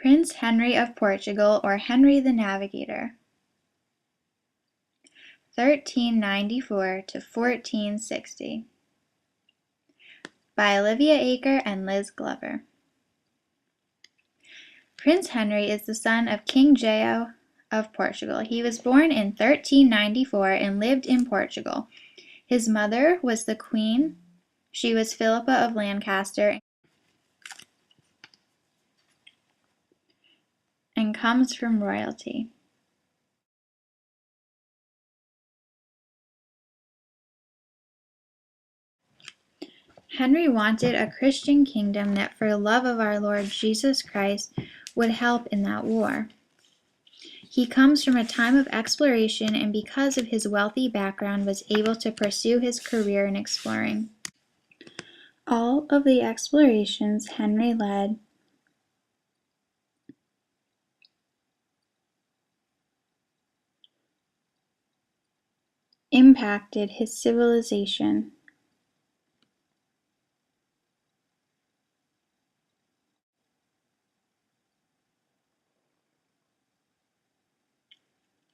Prince Henry of Portugal, or Henry the Navigator, 1394 to 1460, by Olivia Aker and Liz Glover. Prince Henry is the son of King João of Portugal. He was born in 1394 and lived in Portugal. His mother was the Queen. She was Philippa of Lancaster and comes from royalty. Henry wanted a Christian kingdom that, for love of our Lord Jesus Christ, would help in that war. He comes from a time of exploration, and because of his wealthy background, was able to pursue his career in exploring. All of the explorations Henry led impacted his civilization.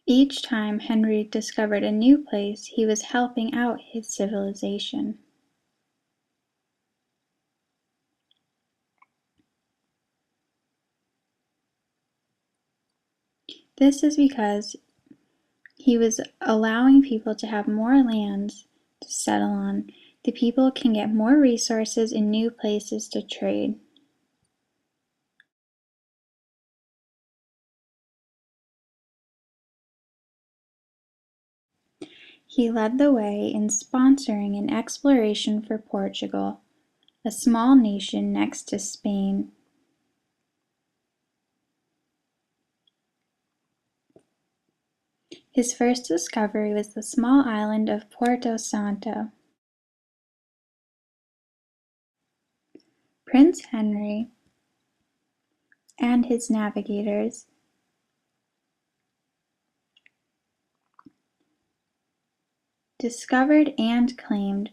Each time Henry discovered a new place, he was helping out his civilization. This is because he was allowing people to have more lands to settle on. The people can get more resources and new places to trade. He led the way in sponsoring an exploration for Portugal, a small nation next to Spain. His first discovery was the small island of Porto Santo. Prince Henry and his navigators discovered and claimed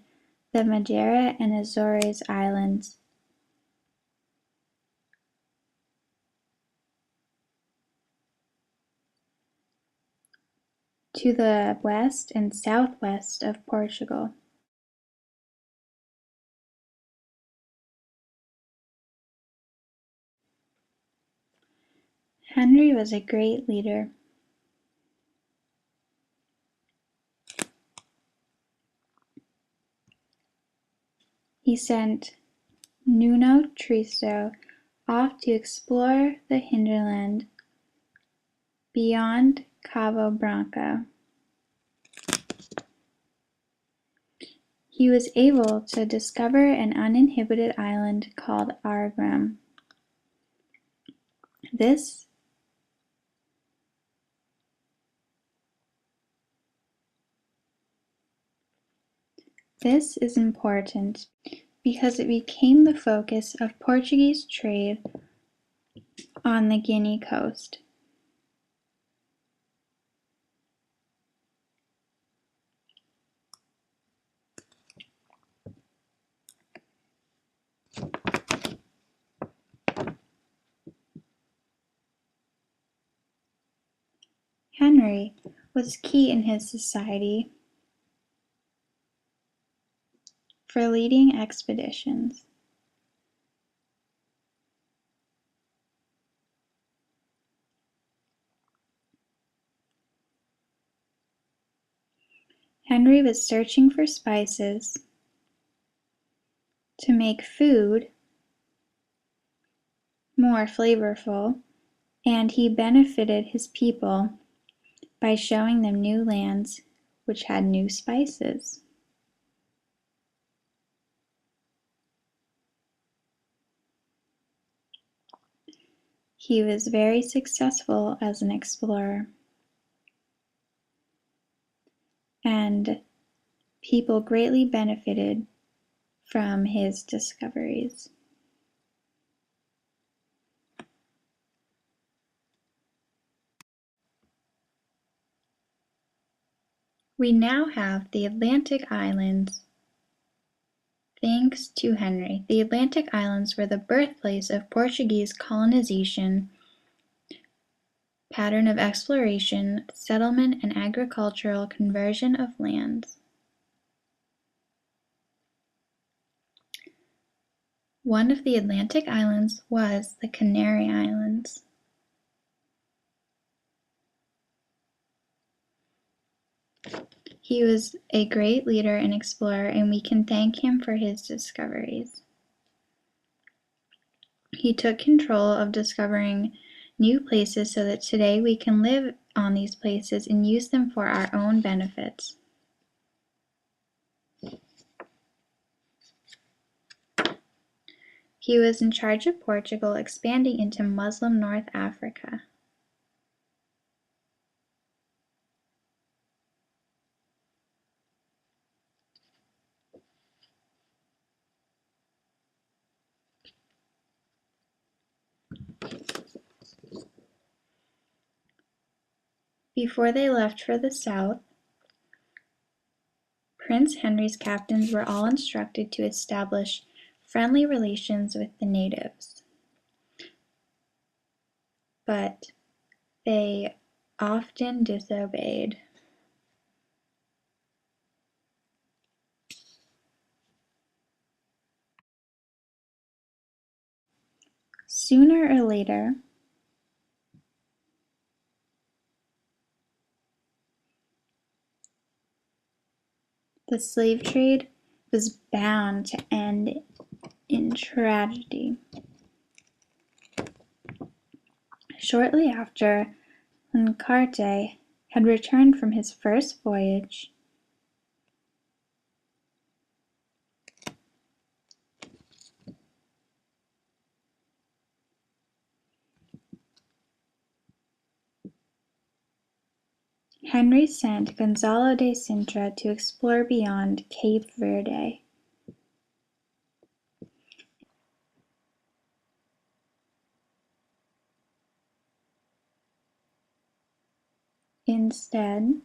the Madeira and Azores Islands. To the west and southwest of Portugal. Henry was a great leader. He sent Nuno Tristo off to explore the hinterland beyond Cabo Branco. He was able to discover an uninhabited island called Aragram. This is important because it became the focus of Portuguese trade on the Guinea coast. Henry was key in his society for leading expeditions. Henry was searching for spices to make food more flavorful, and he benefited his people by showing them new lands which had new spices. He was very successful as an explorer, and people greatly benefited from his discoveries. We now have the Atlantic Islands. Thanks to Henry, the Atlantic Islands were the birthplace of Portuguese colonization pattern of exploration, settlement, and agricultural conversion of lands. One of the Atlantic islands was the Canary Islands. He was a great leader and explorer, and we can thank him for his discoveries. He took control of discovering new places so that today we can live on these places and use them for our own benefits. He was in charge of Portugal, expanding into Muslim North Africa. Before they left for the south, Prince Henry's captains were all instructed to establish friendly relations with the natives, but they often disobeyed. Sooner or later, the slave trade was bound to end in tragedy. Shortly after Lancarte had returned from his first voyage, Henry sent Gonzalo de Sintra to explore beyond Cape Verde. Instead,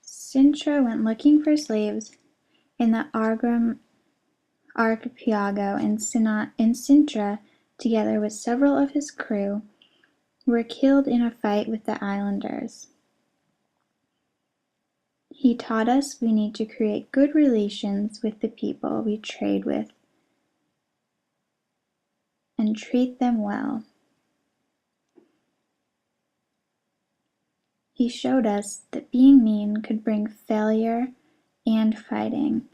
Sintra went looking for slaves in the Agram archipelago, and Sintra, together with several of his crew, were killed in a fight with the islanders. He taught us we need to create good relations with the people we trade with and treat them well. He showed us that being mean could bring failure and fighting.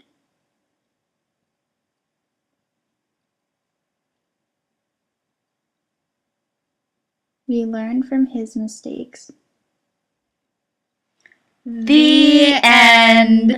We learned from his mistakes. The end.